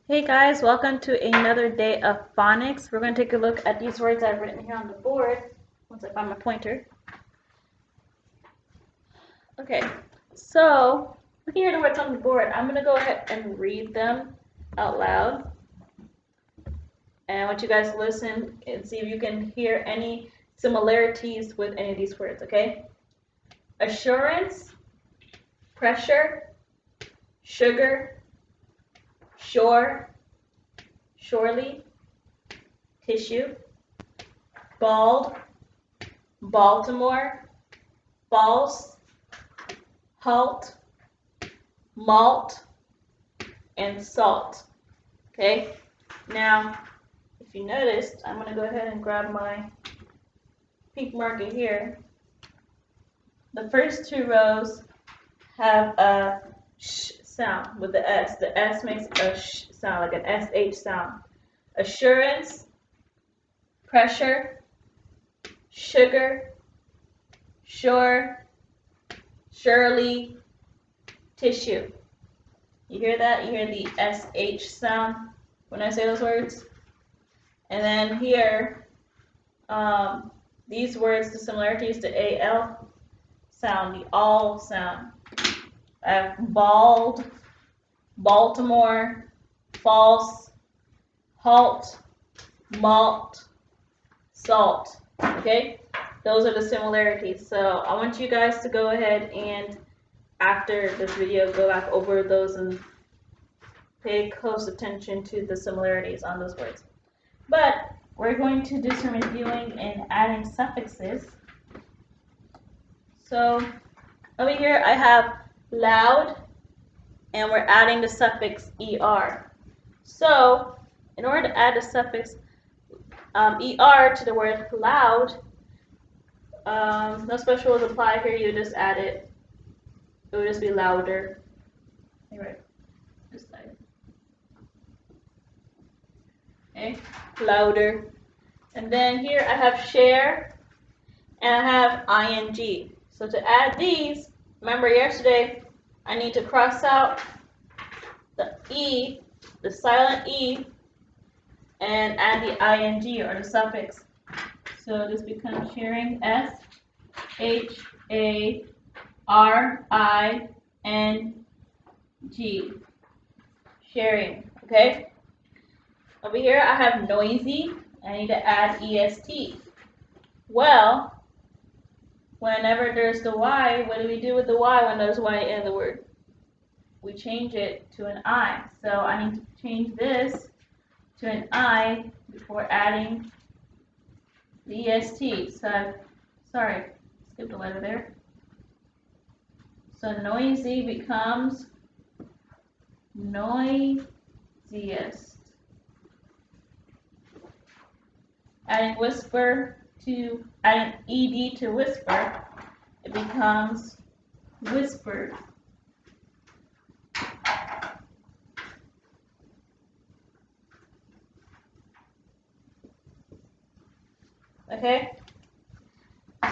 Hey guys, welcome to another day of phonics. We're going to take a look at these words I've written here on the board once I find my pointer. Okay, so looking at the words on the board, I'm going to go ahead and read them out loud. And I want you guys to listen and see if you can hear any similarities with any of these words, okay? Assurance, pressure, sugar, sure, surely, tissue, bald, Baltimore, false, halt, malt, and salt. Okay, now if you noticed, I'm going to go ahead and grab my pink marker here. The first two rows have a sh sound with the S. The S makes a sh sound, like an SH sound. Assurance, pressure, sugar, sure, surely, tissue. You hear that? You hear the SH sound when I say those words? And then here, these words, the similarities to AL sound, the all sound. I have bald, Baltimore, false, halt, malt, salt. Okay? Those are the similarities. So I want you guys to go ahead and after this video go back over those and pay close attention to the similarities on those words. But we're going to do some reviewing and adding suffixes. So over here I have loud, and we're adding the suffix er. So in order to add the suffix er to the word loud, no special rules apply here. You just add it. It would just be louder. Anyway, just add it. Okay, louder. And then here I have share, and I have ing. So to add these, remember yesterday, I need to cross out the E, the silent E, and add the ing or the suffix. So this becomes sharing, SHARING. Sharing, okay? Over here I have noisy. I need to add EST. Well, whenever there's the Y, what do we do with the Y when there's Y in the word? We change it to an I. So I need to change this to an I before adding the EST. So, sorry, skipped a letter there. So noisy becomes noisiest. Adding whisper to, adding ED to whisper, it becomes whispered. Okay?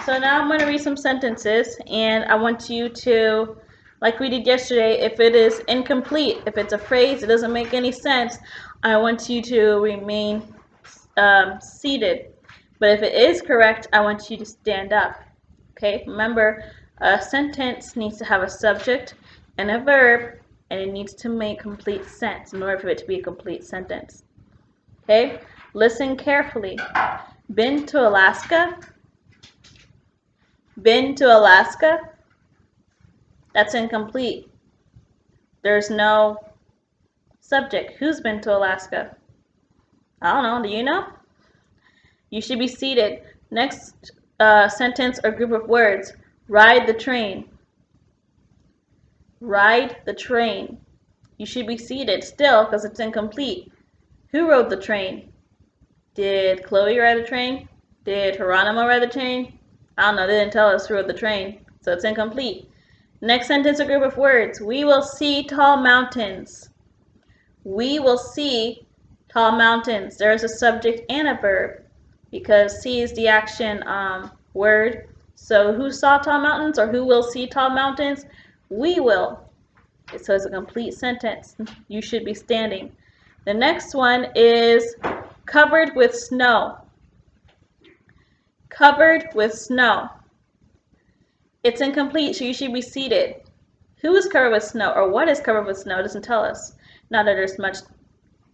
So now I'm going to read some sentences, and I want you to, like we did yesterday, if it is incomplete, if it's a phrase, it doesn't make any sense, I want you to remain seated. But if it is correct, I want you to stand up. Okay? Remember, a sentence needs to have a subject and a verb, and it needs to make complete sense in order for it to be a complete sentence. Okay? Listen carefully. Been to Alaska? Been to Alaska? That's incomplete. There's no subject. Who's been to Alaska? I don't know. Do you know? You should be seated. Next sentence or group of words. Ride the train. Ride the train. You should be seated still because it's incomplete. Who rode the train? Did Chloe ride the train? Did Geronimo ride the train? I don't know. They didn't tell us who rode the train, so it's incomplete. Next sentence or group of words. We will see tall mountains. We will see tall mountains. There is a subject and a verb because see is the action word. So who saw tall mountains or who will see tall mountains? We will. So it's a complete sentence. You should be standing. The next one is covered with snow. Covered with snow. It's incomplete, so you should be seated. Who is covered with snow, or what is covered with snow? It doesn't tell us. Not that there's much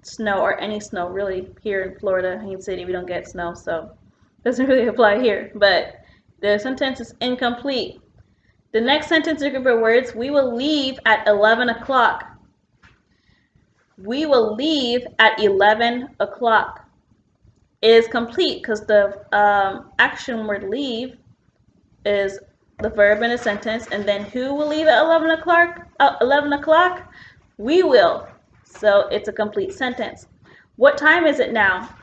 snow or any snow really here in Florida, Haines City. We don't get snow, so it doesn't really apply here. But the sentence is incomplete. The next sentence is a group of words. We will leave at 11 o'clock. We will leave at 11 o'clock. It is complete because the action word leave is the verb in a sentence, and then who will leave at 11 o'clock? 11 o'clock? We will. So it's a complete sentence. What time is it now?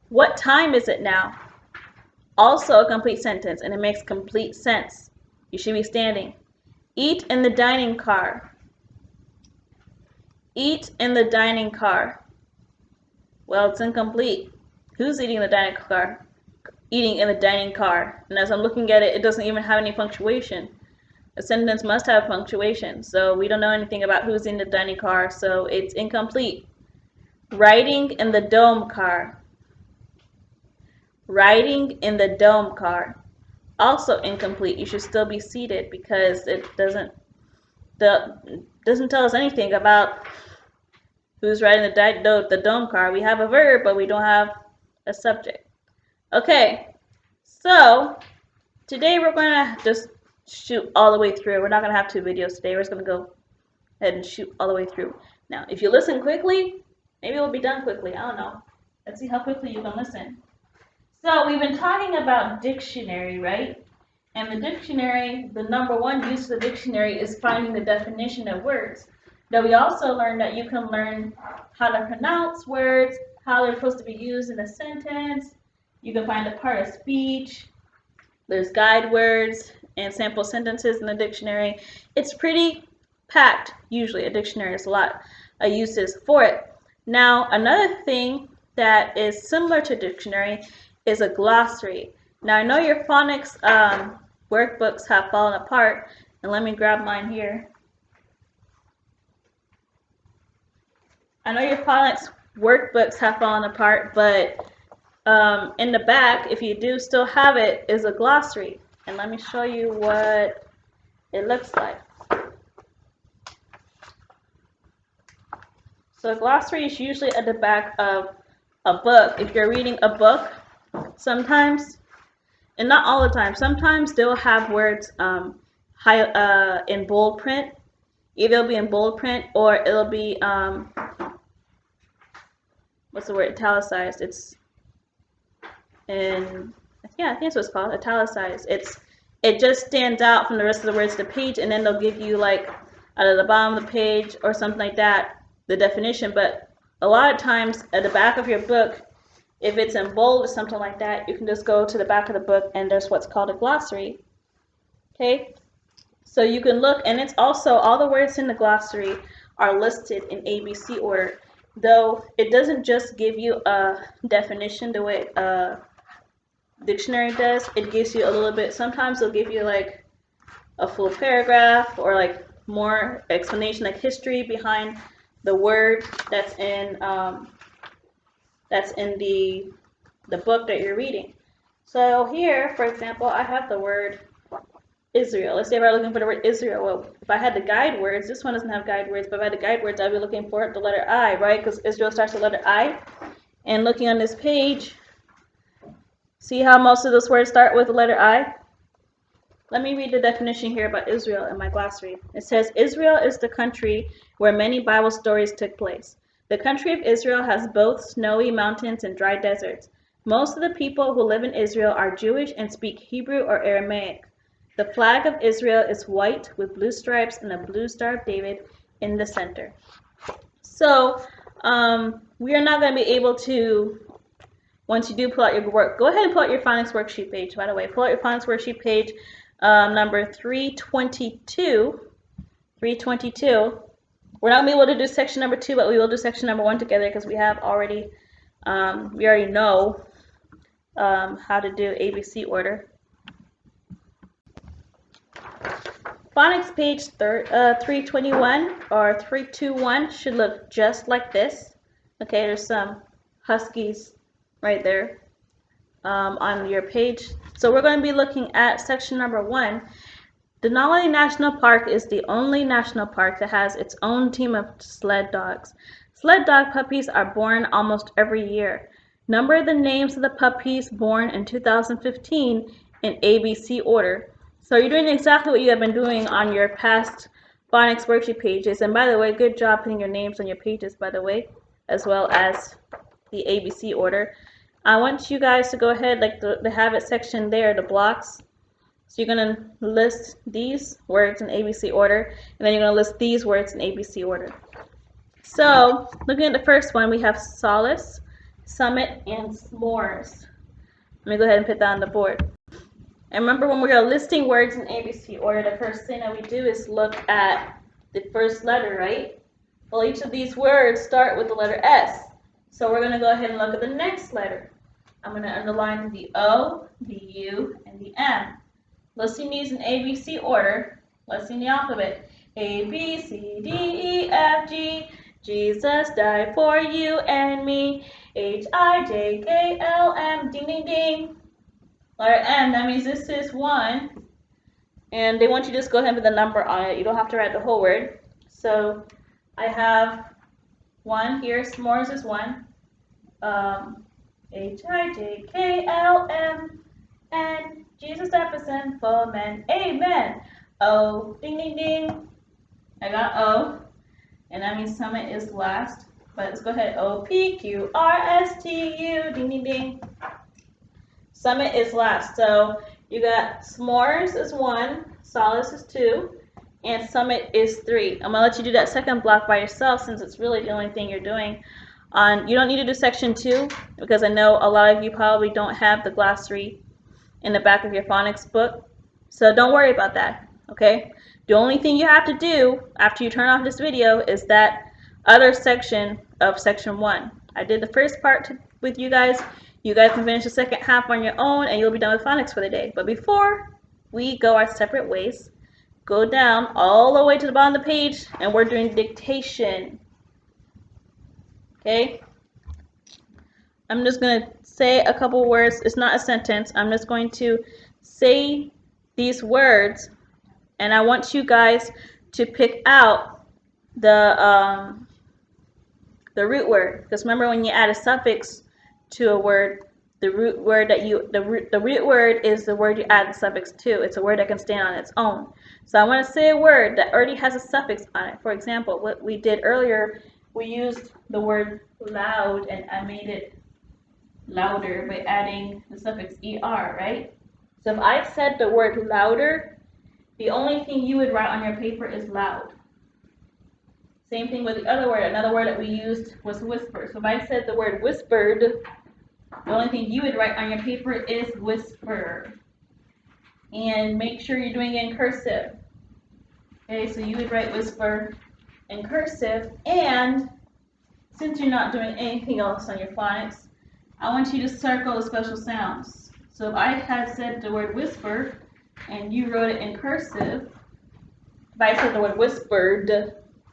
What time is it now? Also a complete sentence, and it makes complete sense. You should be standing. Eat in the dining car. Eat in the dining car. Well, it's incomplete. Who's eating in the dining car? Eating in the dining car. And as I'm looking at it, it doesn't even have any punctuation. A sentence must have punctuation, so we don't know anything about who's in the dining car, so it's incomplete. Riding in the dome car. Riding in the dome car. Also incomplete. You should still be seated because it doesn't tell us anything about who's riding the dome car. We have a verb, but we don't have a subject. Okay, so today we're going to just shoot all the way through. We're not going to have 2 videos today. We're just going to go ahead and shoot all the way through. Now, if you listen quickly, maybe we'll be done quickly. I don't know. Let's see how quickly you can listen. So we've been talking about dictionary, right? And the dictionary, the number one use of the dictionary is finding the definition of words. Now we also learned that you can learn how to pronounce words, how they're supposed to be used in a sentence. You can find a part of speech. There's guide words and sample sentences in the dictionary. It's pretty packed, usually. A dictionary has a lot of uses for it. Now, another thing that is similar to dictionary is a glossary. Now, I know your phonics workbooks have fallen apart, and let me grab mine here. I know your phonics workbooks have fallen apart, but in the back, if you do still have it, is a glossary. And let me show you what it looks like. So a glossary is usually at the back of a book. If you're reading a book, sometimes, and not all the time, sometimes they'll have words in bold print. Either it'll be in bold print or it'll be, what's the word, italicized. It's in, yeah, I think that's what it's called, italicized. It just stands out from the rest of the words of the page, and then they'll give you, like, out of the bottom of the page or something like that, the definition. But a lot of times at the back of your book, if it's in bold or something like that, you can just go to the back of the book and there's what's called a glossary. Okay, so you can look, and it's also, all the words in the glossary are listed in ABC order, though it doesn't just give you a definition the way a dictionary does. It gives you a little bit, sometimes it'll give you like a full paragraph or like more explanation, like history behind the word that's in the book that you're reading. So here, for example, I have the word Israel. Let's say if I were looking for the word Israel. Well, if I had the guide words, this one doesn't have guide words, but if I had the guide words, I'd be looking for the letter I, right? Because Israel starts with the letter I. And looking on this page, see how most of those words start with the letter I? Let me read the definition here about Israel in my glossary. It says, Israel is the country where many Bible stories took place. The country of Israel has both snowy mountains and dry deserts. Most of the people who live in Israel are Jewish and speak Hebrew or Aramaic. The flag of Israel is white with blue stripes and a blue Star of David in the center. So we are not going to be able to, once you do pull out your work, go ahead and pull out your phonics worksheet page, by the way. Pull out your phonics worksheet page, number 322. 322. We're not going to be able to do section number 2, but we will do section number 1 together because we have already, we already know how to do ABC order. Phonics page 321 or 321 should look just like this. Okay, there's some huskies right there on your page. So we're going to be looking at section number 1. Denali National Park is the only national park that has its own team of sled dogs. Sled dog puppies are born almost every year. Number the names of the puppies born in 2015 in ABC order. So you're doing exactly what you have been doing on your past phonics worksheet pages. And by the way, good job putting your names on your pages, by the way, as well as the ABC order. I want you guys to go ahead, like the have it section there, the blocks. So you're going to list these words in ABC order, and then you're going to list these words in ABC order. So looking at the first one, we have solace, summit, and s'mores. Let me go ahead and put that on the board. And remember, when we are listing words in ABC order, the first thing that we do is look at the first letter, right? Well, each of these words start with the letter S. So we're going to go ahead and look at the next letter. I'm going to underline the O, the U, and the M. Listing these in ABC order, listing the alphabet. A, B, C, D, E, F, G. Jesus died for you and me. H, I, J, K, L, M. Ding, ding, ding. Letter M, that means this is 1. And they want you to just go ahead and put the number on it. You don't have to write the whole word. So I have 1 here. S'mores is 1. H, I, J, K, L, M, N. Jesus died for sinful men. Amen. O, ding, ding, ding. I got O. And that means summit is last. But let's go ahead. O, P, Q, R, S, T, U. Ding, ding, ding. Summit is last. So you got s'mores is 1. Solace is 2. And summit is 3. I'm going to let you do that second block by yourself since it's really the only thing you're doing. You don't need to do section 2 because I know a lot of you probably don't have the glossary in the back of your phonics book. So don't worry about that, okay? The only thing you have to do after you turn off this video is that other section of section 1. I did the first part with you guys. You guys can finish the second half on your own and you'll be done with phonics for the day. But before we go our separate ways, go down all the way to the bottom of the page and we're doing dictation. Okay? I'm just going to say a couple words. It's not a sentence. I'm just going to say these words, and I want you guys to pick out the root word. Because remember, when you add a suffix to a word, the root word is the word you add the suffix to. It's a word that can stand on its own. So I want to say a word that already has a suffix on it. For example, what we did earlier, we used the word loud, and I made it louder by adding the suffix er, right? So if I said the word louder, the only thing you would write on your paper is loud. Same thing with the other word. Another word that we used was whisper. So if I said the word whispered, the only thing you would write on your paper is whisper. And make sure you're doing it in cursive. Okay, so you would write whisper in cursive, and since you're not doing anything else on your phonics, I want you to circle the special sounds. So if I had said the word whisper and you wrote it in cursive, if I said the word whispered,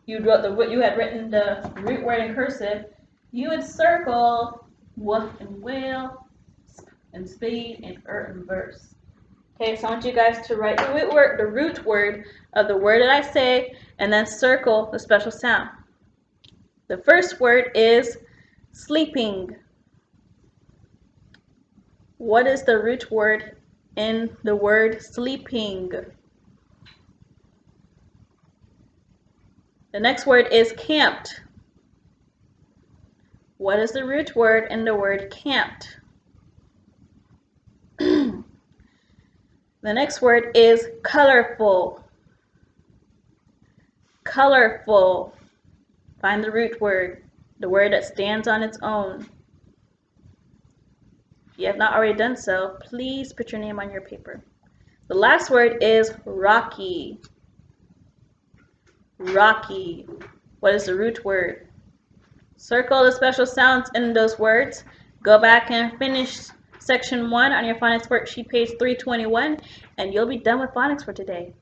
you had written the root word in cursive, you would circle woof and whale and spade and and verse. Okay, so I want you guys to write the root word of the word that I say and then circle the special sound. The first word is sleeping. What is the root word in the word sleeping? The next word is camped. What is the root word in the word camped? The next word is colorful. Colorful. Find the root word, the word that stands on its own. If you have not already done so, please put your name on your paper. The last word is rocky. Rocky. What is the root word? Circle the special sounds in those words. Go back and finish section 1 on your phonics worksheet page 321, and you'll be done with phonics for today.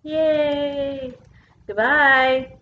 Yay! Goodbye.